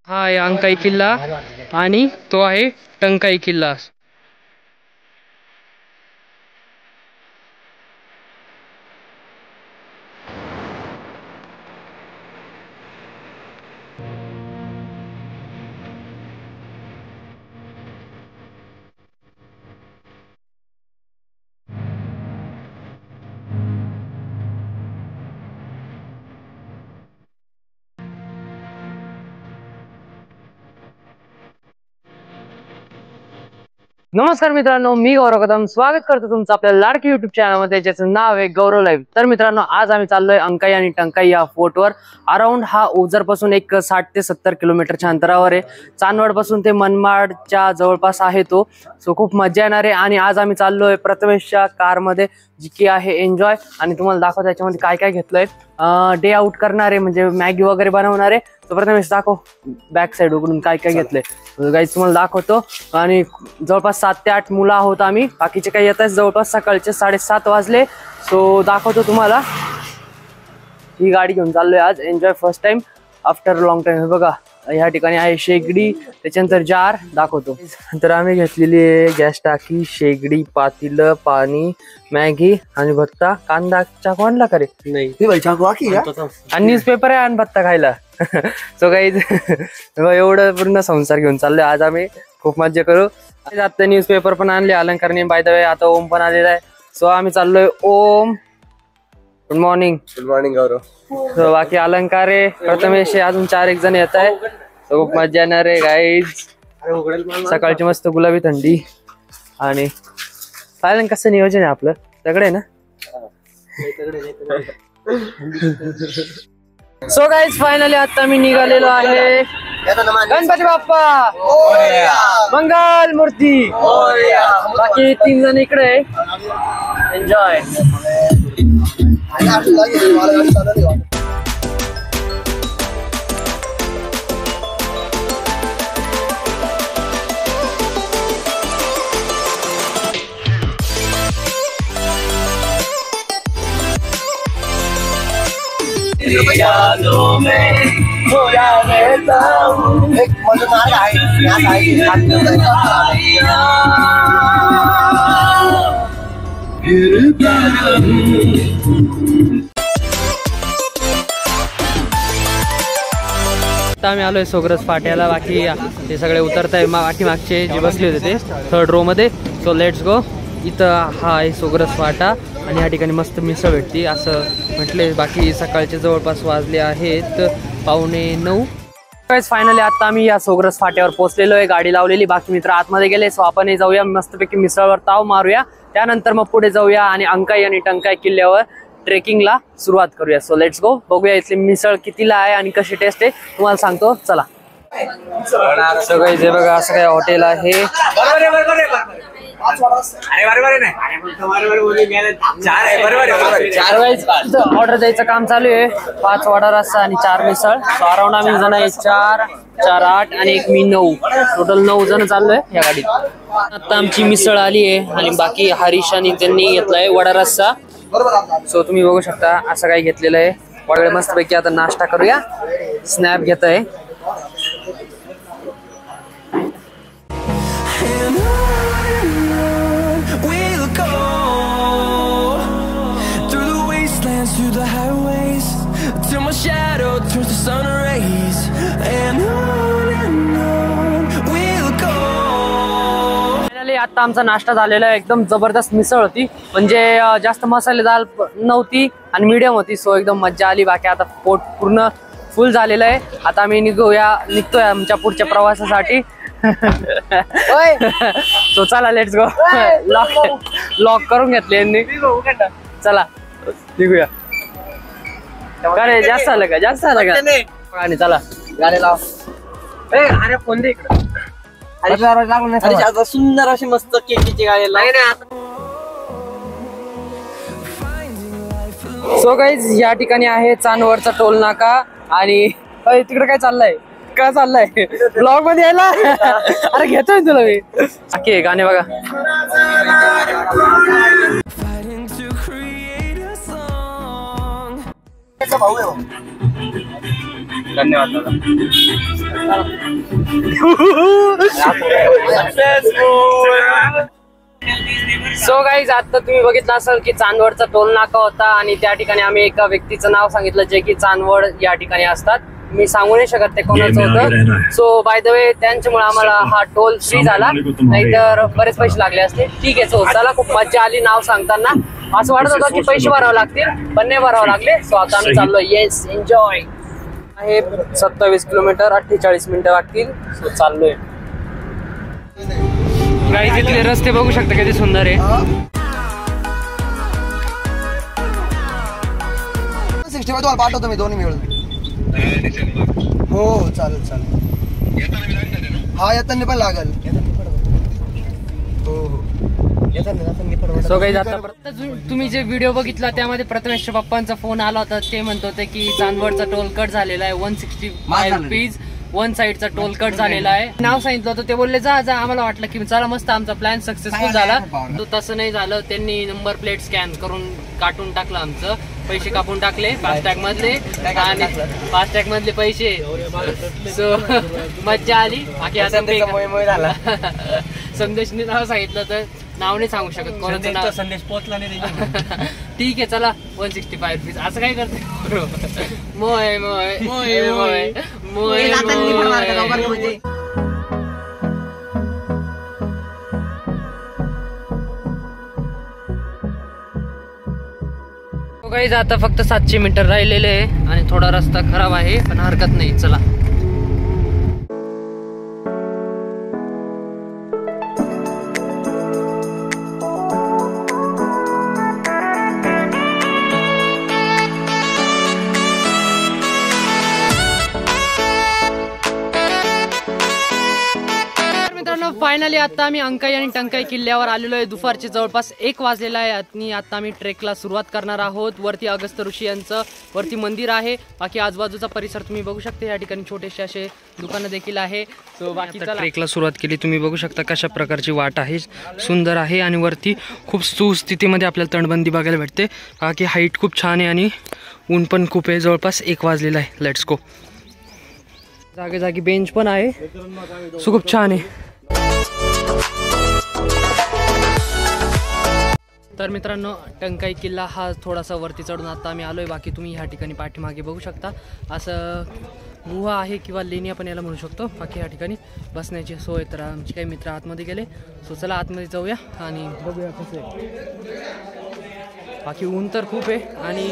हा आहे अंकाई किल्ला आणि तो आहे टंकाई किल्ला। नमस्कार मित्रांनो, मी गौरव कदम स्वागत करतो तुमचं आपल्या लाडकी युट्यूब चॅनलमध्ये, ज्याचं नाव आहे गौरव लाईव्ह। तर मित्रांनो, आज आम्ही चाललोय अंकाई आणि टंकाई या फोर्टवर। अराउंड हा ओझर पासून एक 60 ते 70 किलोमीटरच्या अंतरावर आहे। चांदवड पासून ते मनमाडच्या जवळपास आहे तो। सो खूप मजा येणार आहे आणि आज आम्ही चाललोय प्रथमेशच्या कारमध्ये, जी की आहे एन्जॉय। आणि तुम्हाला दाखवतो त्याच्यामध्ये काय काय घेतलंय। डे आउट करणार आहे, म्हणजे मॅगी वगैरे बनवणार आहे। तो प्रथमेश दाखव बॅक साइड उघडून काय काय घेतलंय। गाईज तुम्हाला दाखवतो। आणि जवळपास 7 ते 8 मुलं आहोत आम्ही, बाकीचे काही येत आहेत। जवळपास सकाळचे 7:30 वाजले। सो दाखवतो तुम्हाला, ही गाडी घेऊन चाललोय आज enjoy first time after long time. हे बघा, ह्या ठिकाणी आहे शेगडी, त्याच्यानंतर जार दाखवतो। तर आम्ही घेतलेली आहे गॅस टाकी, शेगडी, पातीलं, पाणी, मॅगी आणि भत्ता। कांदा चाकू आणला का रे? नाही, आणि न्यूजपेपर आहे आणि भत्ता खायला। सो गाईज एवढं पूर्ण संसार घेऊन चाललोय आज आम्ही, खूप मजा करू। आता न्यूजपेपर पण आणले अलंकारने, बाय द वे आता ओम पण आलेला आहे। सो आम्ही चाललोय। ओम गुड मॉर्निंग। गुड मॉर्निंग गौरव। सो बाकी अलंकार आहे, प्रथमेश आहे, अजून 4 जण येत आहे। सो खूप मजा येणार आहे गाईज। सकाळची मस्त गुलाबी थंडी आणि पाहिलं कसं नियोजन आहे आपलं, सगळे ना। सो गाईज फायनली आता मी निघालेलो आहे। गणपती बाप्पा मंगल मूर्ती। बाकी 3 जण इकडे एन्जॉय। यादों में खोया रहता हूँ, एक मजेदार आता आम्ही आलोय सोग्रस फाट्याला। बाकी ते सगळे उतरत आहे, बाकी मागचे जे बसले होते ते 3rd रो मध्ये। So let's go. इथं हा आहे सोग्रस फाटा आणि या ठिकाणी मस्त मिसळ भेटती असं म्हटले। बाकी सकाळचे जवळपास वाजले आहेत 8:45। फायनली आता आम्ही या सोग्रस फाट्यावर पोहोचलेलो आहे, गाडी लावलेली, बाकी मित्र आतमध्ये गेले। सो आपण जाऊया मस्तपैकी मिसळवर ताव मारूया, त्यानंतर मग पुढे जाऊया आणि अंकाई आणि टंकाई किल्ल्यावर ट्रेकिंगला सुरुवात करूया। सो लेट्स गो, बघूया इथली मिसळ कितीला आहे आणि कशी टेस्ट आहे तुम्हाला सांगतो, चला। सगळं इथे बघा, असं काय हॉटेल आहे। ऑर्डर द्यायचं काम चालू आहे। 5 वडा रस्सा आणि 4 मिसळ। सो अराउंड आम्ही जण आहे 4, 4, 8 आणि एक मी 9, टोटल 9 जण चाललोय या गाडीत। आता आमची मिसळ आली आहे आणि बाकी हरीश आणि त्यांनी घेतलाय वडा रस्सा। सो तुम्ही बघू शकता असं काही घेतलेलं आहे। वडा मस्तपैकी आता नाश्ता करूया। स्नॅप घेत आहे। through the highways till my shadow turns to sun rays, and on we'll go. Finally आता आमचा नाश्ता झालेला आहे। एकदम जबरदस्त मिसळ होती, म्हणजे जास्त मसालेदार नव्हती आणि मीडियम होती। सो एकदम मज्जा आली। बाकी आता पोट पूर्ण फुल झालेलं आहे। आता आम्ही निघतोय आमच्या पुढच्या प्रवासासाठी। सो चला लेट्स गो। लॉक करून घेतले यांनी, चला निघूया। अरे जास्त आलं का, जास्त आलं का? आणि चला गाडी लाव। अरे फोन दे इकडे। सुंदर अशी मस्त केकीची गाडी लाव। सो गाईज या ठिकाणी आहे चांदवडचा टोल नाका आणि तिकडे काय चाललंय, काय चाललंय ब्लॉग मध्ये यायला? अरे घेतोय तुला मी। ओके गाणे बघा। धन्यवाद दादा. सो गाईज आता तुम्ही बघितलं असाल की चांदवडचा टोल नाका होता आणि त्या ठिकाणी आम्ही एका व्यक्तीचं नाव सांगितलं जे की चांदवड या ठिकाणी असतात. मी सांगू नाही शकत ते कोणाचं होतं. सो बाय द वे त्यांच्यामुळे आम्हाला हा टोल फ्री झाला, नाहीतर बरेच पैसे लागले असते. ठीक आहे. सो चला खूप मजा आली नाव सांगताना. असं वाटत होतं की पैसे भरावे लागतील पण नाही भरावे लागले. सो आता आम्ही चाललो. Yes enjoy. आहे 27 किलोमीटर 48 मिनिटं लागतील. सो चाललोय. गाईज इथले रस्ते बघू शकता किती सुंदर आहे. 65 तुम्हाला पाठवतो मी दोन्ही मिळून. हो चालेल चालेल. हा येताना पण लागेल. हो हो. सो गाईज आता तुम्ही जे व्हिडिओ बघितला त्यामध्ये प्रथमेश पप्पांचा फोन आला होता. ते म्हणत होते की चांदवडचा टोल कट झालेला आहे. 165 रुपीज वन साइडचा टोल कट झालेला आहे. नाव सांगितलं होतं ते बोलले जा जा. आम्हाला वाटलं की चला मस्त आमचा प्लॅन सक्सेसफुल झाला. तो तसं नाही झालं. त्यांनी नंबर प्लेट स्कॅन करून काटून टाकलं. आमचं पैसे कापून टाकले फास्टॅग मधले आणि फास्टॅग मधले पैसे. सो मज्जा आली. बाकी आता संदेशने नाव सांगितलं तर नाव नाही सांगू शकत कोणाचं नाव. संदेश पोहोचला नाही. ठीक आहे चला 165 रुपीज असं काय करते. मोय मोय मोय मोय मोय मोय. गाईज आता फक्त 700 मीटर राहिलेले आहे आणि थोडा रस्ता खराब आहे पण हरकत नाही. चला फायनली आता आम्ही अंकाई आणि टंकाई किल्ल्यावर आलेलो आहे. दुपारचे जवळपास 1 वाजलेला आहे आणि आता आम्ही ट्रेकला सुरुवात करणार आहोत. वरती अगस्त्य ऋषी यांचं वरती मंदिर आहे. बाकी आजूबाजूचा परिसर तुम्ही बघू शकता. या ठिकाणी छोटेसे असे दुकानं देखील आहे. सो बाकी ट्रेकला सुरुवात केली. तुम्ही बघू शकता कशा प्रकारची वाट आहे. सुंदर आहे आणि वरती खूप सुस्थितीमध्ये आपल्याला तटबंदी बघायला भेटते. बाकी हाईट खूप छान आहे आणि ऊन पण खूप आहे. जवळपास 1 वाजलेला आहे. Let's go. जागे जागी बेंच पण आहे. सो खूप छान आहे. तर मित्रांनो टंकाई किल्ला हा थोडासा वरती चढून आता आम्ही आलोय. बाकी तुम्ही ह्या ठिकाणी पाठीमागे बघू शकता असं गुहा आहे किंवा लेणी आपण याला म्हणू शकतो. बाकी ह्या ठिकाणी बसण्याची सोय. तर आमचे काही मित्र आतमध्ये गेले. सो चला आतमध्ये जाऊया आणि बघूया कसं आहे. बाकी ऊन तर खूप आहे आणि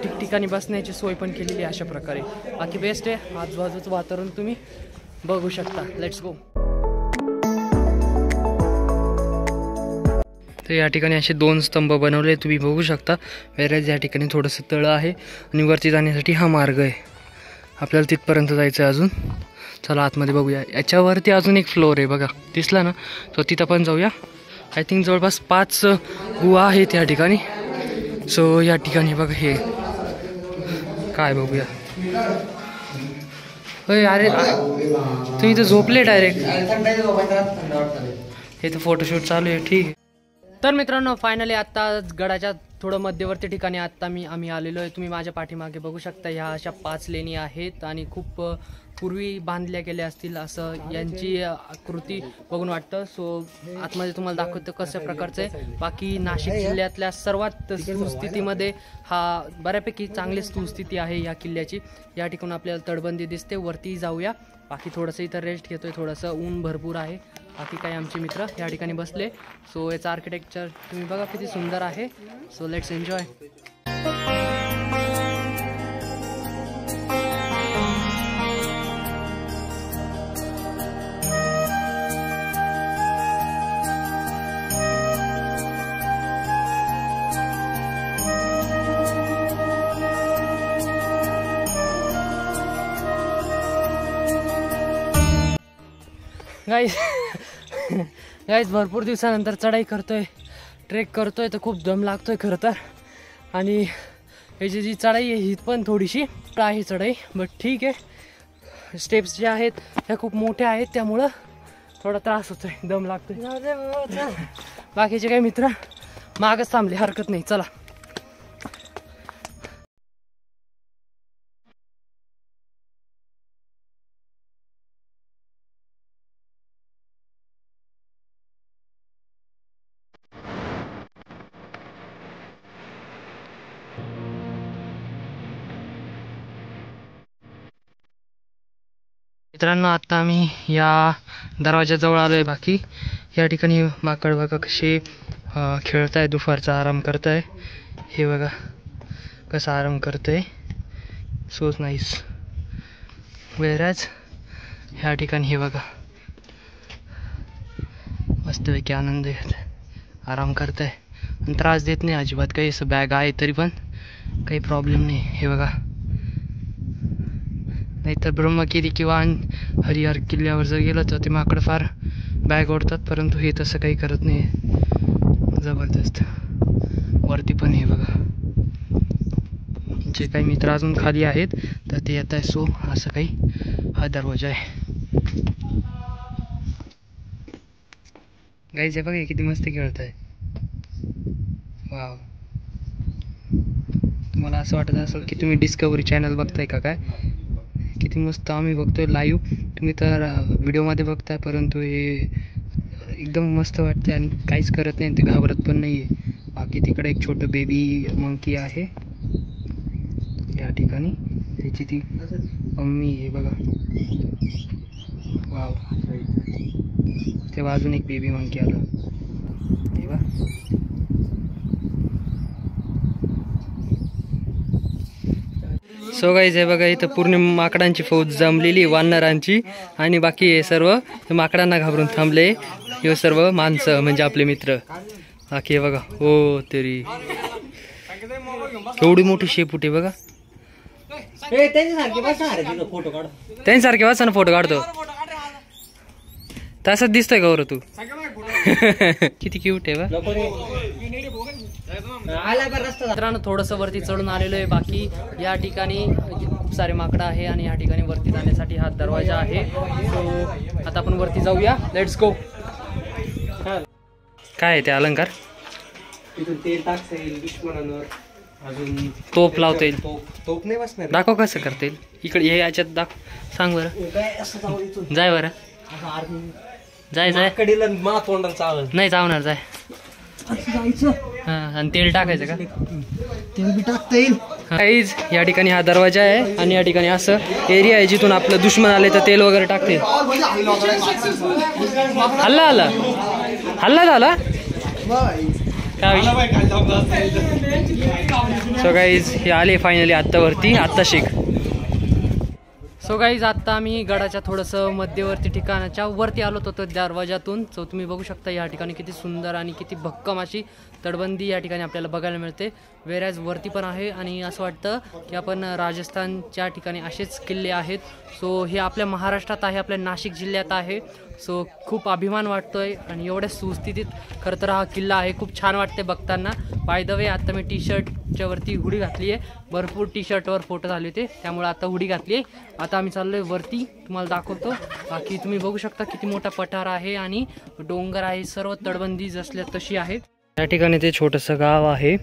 ठिकठिकाणी बसण्याची सोय पण केलेली आहे अशा प्रकारे. बाकी बेस्ट आहे. आजूबाजूचं वातावरण तुम्ही बघू शकता. Let's go. तर या ठिकाणी असे 2 स्तंभ बनवले तुम्ही बघू शकता. वेरेज या ठिकाणी थोडंसं तळं आहे आणि वरती जाण्यासाठी हा मार्ग आहे. आपल्याला तिथपर्यंत जायचं आहे अजून. चला आतमध्ये बघूया. याच्यावरती अजून एक फ्लोअर आहे बघा दिसला ना. तो तिथं पण जाऊया. आय थिंक जवळपास 5 गुहा आहेत या ठिकाणी. सो या ठिकाणी बघा हे काय बघूया. होय अरे तुम्ही इथं झोपले डायरेक्ट. हे तर फोटोशूट चालू आहे. ठीक आहे. तर मित्रांनो फायनली आता गडाच्या थोडं मध्यवर्ती ठिकाणी आता आम्ही आलेलो आहे. तुम्ही माझ्या पाठीमागे बघू शकता. ह्या अशा 5 लेणी आहेत आणि खूप पूर्वी बांधल्या गेल्या असतील असं यांची आकृती बघून वाटतं. सो आतमध्ये तुम्हाला दाखवतो कशा प्रकारचं आहे. बाकी नाशिक जिल्ह्यातल्या सर्वात सुस्थितीमध्ये हा बऱ्यापैकी चांगली सुस्थिती आहे या किल्ल्याची. या ठिकाणी आपल्याला तटबंदी दिसते. वरती जाऊया. बाकी थोडंसं इथं रेस्ट घेतोय. थोडंसं ऊन भरपूर आहे. बाकी काही आमचे मित्र या ठिकाणी बसले. सो याचं आर्किटेक्चर तुम्ही बघा किती सुंदर आहे. So let's enjoy. गाईज भरपूर दिवसानंतर चढाई करतोय. ट्रेक करतोय तर खूप दम लागतोय खरं तर. आणि ह्याची जी चढाई आहे ही पण थोडीशी आहे चढाई. बट ठीक आहे. स्टेप्स ज्या आहेत ह्या खूप मोठ्या आहेत त्यामुळं थोडा त्रास होतोय. दम लागतोय. बाकीचे काही मित्र मागच थांबले. हरकत नाही. चला. मित्रांनो आता आम्ही या दरवाजाजवळ आलो आहे. बाकी या ठिकाणी माकड बघा कसे खेळताय, दुपारचा आराम करताय. हे बघा कसा आराम करतोय, सोच नाहीस. वेराज ह्या ठिकाणी हे बघा मस्तपैकी आनंद घेत आराम करताय आणि त्रास देत नाही अजिबात काही. असं बॅग आहे तरी पण काही प्रॉब्लेम नाही. हे बघा, नाहीतर ब्रह्मगिरी किंवा हरिहर किल्ल्यावर जर गेलं तर ते माकड फार बॅग ओढतात, परंतु हे तसं काही करत नाही. जबरदस्त. वरती पण हे बघा जे काही मित्र अजून खाली आहेत तर ते येत आहे. सो असं काही हा दरवाजा आहे. गाईज बघा किती मस्त खेळत आहे. वाव. तुम्हाला असं वाटत असेल की तुम्ही डिस्कवरी चॅनल बघताय का काय? किती मस्त आम्ही बघतोय लाईव्ह. तुम्ही तर व्हिडिओमध्ये बघताय, परंतु हे एकदम मस्त वाटते आणि काहीच करत नाही, ते घाबरत पण नाही आहे. बाकी तिकडे एक छोटं बेबी मंकी आहे या ठिकाणी, त्याची ती मम्मी हे बघा. वाव. तेव्हा अजून एक बेबी मंकी आलं. हे बघा. सो गाईज हे बघा इथं पूर्ण माकडांची फौज जमलेली, वानरांची, आणि बाकी हे सर्व माकडांना घाबरून थांबले. हे सर्व माणसं म्हणजे आपले मित्र. बाकी हे बघा. हो तरी एवढी मोठी शेपूट आहे बघा. त्यांच्यासारखे वाचा ना फोटो काढतो. तसंच दिसतोय गौरव तू. किती क्यूट आहे बा. मित्रांनो थोडंसं वरती चढून आलेलो आहे. बाकी या ठिकाणी खूप सारे माकडं आहे आणि या ठिकाणी वरती जाण्यासाठी हा दरवाजा आहे. सो आता आपण वरती जाऊया. Let's go. काय आहे ते अलंकार? तेल टाकता येईल दुश्मनांवर, अजून तोप लावता येईल. तोप नाही बसणार. दाखव कसं करता येईल. इकडे हे याच्यात दाखव, सांग बरं. जाय बरं. जाय जाय. कडीला मा तोंडाला चावल नाही चावणार. जाय. आणि तेल टाकायचं का? तेल बी टाकता येईल. काहीच या ठिकाणी हा दरवाजा आहे आणि या ठिकाणी असं एरिया आहे जिथून आपलं दुश्मन आले तर तेल वगैरे टाकते. हल्ला आला, हल्ला झाला काय? सो गाईज हे आले फायनली आत्ता वरती. आत्ता शिक. सो गाईज आत्ता आम्ही गडाच्या थोडंसं मध्यवर्ती ठिकाणाच्या वरती आलो होतो दरवाजातून. सो तुम्ही बघू शकता या ठिकाणी किती सुंदर आणि किती भक्कम अशी तटबंदी या ठिकाणी आपल्याला बघायला मिळते. वेरॅज वरती पण आहे आणि असं वाटतं की आपण राजस्थानच्या ठिकाणी असेच किल्ले आहेत. सो हे आपल्या महाराष्ट्रात आहे, आपल्या नाशिक जिल्ह्यात आहे. सो खूप अभिमान वाटतोय आणि एवढ्या सुस्थितीत खरं तर हा किल्ला आहे. खूप छान वाटते बघताना. बाय द वे आता मी टी शर्टच्या वरती हुडी घातली आहे. भरपूर टी शर्टवर फोटो झाले होते त्यामुळे आता हुडी घातली आहे. आता आम्ही चाललोय वरती, तुम्हाला दाखवतो. बाकी तुम्ही बघू शकता किती मोठा पठार आहे आणि डोंगर आहे. सर्व तटबंदी जसल्या तशी आहे. या ठिकाणी ते छोटंसं गाव आहे.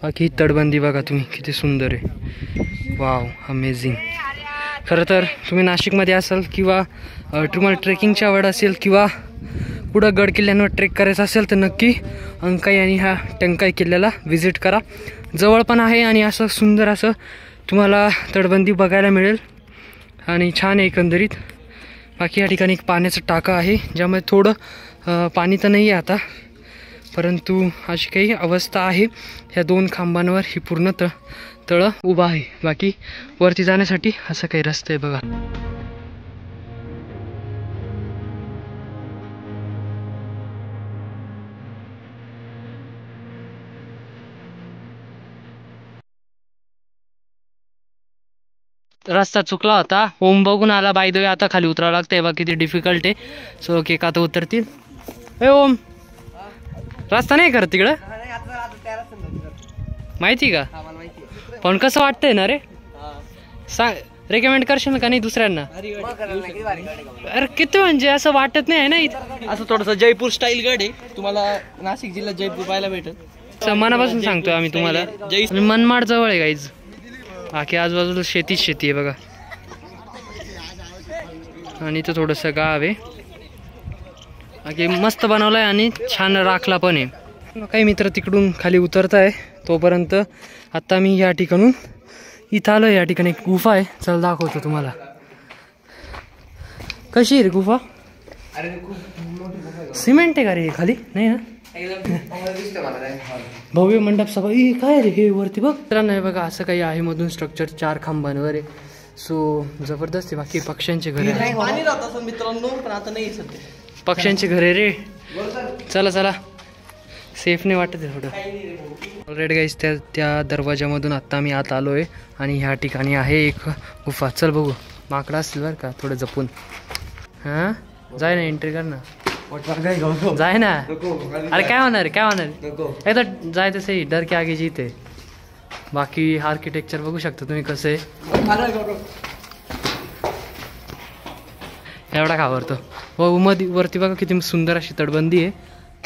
बाकी तटबंदी बघा तुम्ही किती सुंदर आहे. Wow, amazing. खरं तर तुम्ही नाशिकमध्ये असाल किंवा तुम्हाला ट्रेकिंगची आवड असेल किंवा कुठं गड किल्ल्यांवर ट्रेक करायचं असेल तर नक्की अंकाई आणि ह्या टंकाई किल्ल्याला व्हिजिट करा. जवळ पण आहे आणि असं सुंदर असं तुम्हाला तटबंदी बघायला मिळेल आणि छान आहे एकंदरीत. बाकी या ठिकाणी एक पाण्याचं टाका आहे ज्यामध्ये थोडं पाणी तर नाही आहे आता, परंतु अशी काही अवस्था आहे. ह्या 2 खांबांवर ही पूर्ण तळं उभा आहे. बाकी वरती जाण्यासाठी असं काही रस्ता आहे बघा. रस्ता चुकला होता. ओम बघून आला बाय द वे. आता खाली उतरावं लागतंय बघा किती डिफिकल्ट आहे. सो केक आता उतरतील. ए ओम, रस्ता नाही करत तिकडं माहिती का? पण कसं वाटतंय ना रे, सांग. रेकमेंड करशील का नाही दुसऱ्यांना? अरे किती म्हणजे असं वाटत नाही आहे ना. असं थोडंसं जयपूर स्टाईल गड आहे. तुम्हाला नाशिक जिल्ह्यात जयपूर पाहायला भेटत. मनापासून सांगतोय आम्ही तुम्हाला. मनमाड जवळ आहे गाईज. बाकी आजूबाजूला शेतीच शेती आहे बघा. आणि इथं थोडंसं गाव आहे. बाकी मस्त बनवलं आहे आणि छान राखला पण आहे. काही मित्र तिकडून खाली उतरत आहे. तोपर्यंत आत्ता मी या ठिकाणून इथं आलो. या ठिकाणी एक गुफा आहे, चल दाखवतो तुम्हाला. कशी आहे रे गुफा? सिमेंट आहे का रे खाली? नाही ना. भव्य मंडप सभा. काय रे हे वरती बघ. नाही बघा असं काही आहे मधून स्ट्रक्चर 4 खांबांवर आहे. सो जबरदस्त आहे. बाकी पक्ष्यांचे घर आहे मित्रांनो, पण आता नाही सध्या. पक्ष्यांचे घर आहे रे. चला चला, सेफ नाही वाटत आहे थोडं. ऑलरेडी गाईस त्या दरवाजामधून आत्ता आम्ही आत आलो आहे आणि ह्या ठिकाणी आहे एक गुफा. चल बघू. माकडं असतील बरं का, थोडं जपून. हां जाय ना, एंट्री कर ना. जाय ना. अरे काय होणार काय होणार, एकदा जाय तसे डर के आगे जीते. बाकी आर्किटेक्चर बघू शकता तुम्ही कसं आहे. एवढा घाबरतो. व मध्ये वरती बघा किती सुंदर अशी तटबंदी आहे.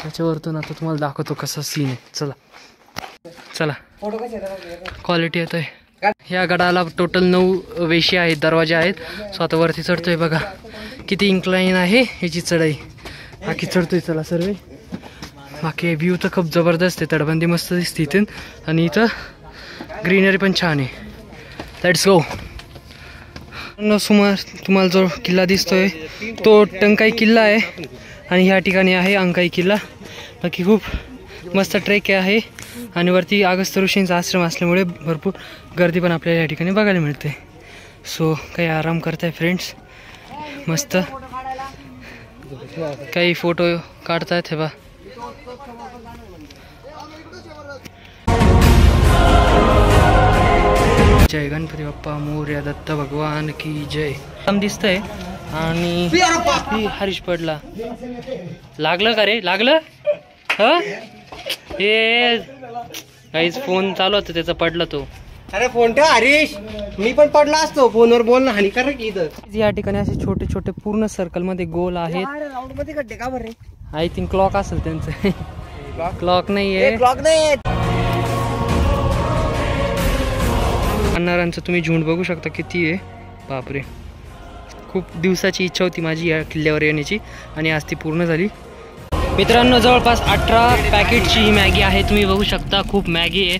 त्याच्यावरतून आता तुम्हाला दाखवतो कसा सीन आहे. चला चला, क्वालिटी येत आहे. ह्या गडाला टोटल 9 वेशी आहेत, दरवाजे आहेत. सो आता वरती चढतोय बघा किती इन्क्लाइन आहे ह्याची चढाई. बाकी चढतोय चला सर्व. बाकी व्ह्यू तर खूप जबरदस्त आहे. तटबंदी मस्त दिसते इथून आणि इथं ग्रीनरी पण छान आहे. Let's go. समोर तुम्हाला जो किल्ला दिसतोय तो टंकाई किल्ला आहे आणि ह्या ठिकाणी आहे अंकाई किल्ला. बाकी खूप मस्त ट्रेक आहे आणि वरती अगस्त्य ऋषींचा आश्रम असल्यामुळे भरपूर गर्दी पण आपल्याला या ठिकाणी बघायला मिळते. सो काही आराम करताय फ्रेंड्स, मस्त काही फोटो काढतायत. हे बा जय गणपती बाप्पा मोरया, दत्त भगवान की जय. काम दिसतंय आणि हरीश पडला. लागलं का रे? लागलं ह? हे काहीच फोन चालू होता त्याचा, पडला तो. अरे फोन ठेव हरीश, मी पण पडला असतो. फोनवर बोलणं हानिकारक इथं. या ठिकाणी असे छोटे छोटे पूर्ण सर्कल मध्ये गोल आहेत. आय थिंक क्लॉक असेल त्यांचं. क्लॉक नाहीये. अन्नारांचं तुम्ही झुंड बघू शकता किती आहे. बापरे, खूप दिवसाची इच्छा होती माझी या किल्ल्यावर येण्याची आणि आज ती पूर्ण झाली. मित्रांनो जवळपास 18 पॅकेटची ही मॅगी आहे. तुम्ही बघू शकता खूप मॅगी आहे.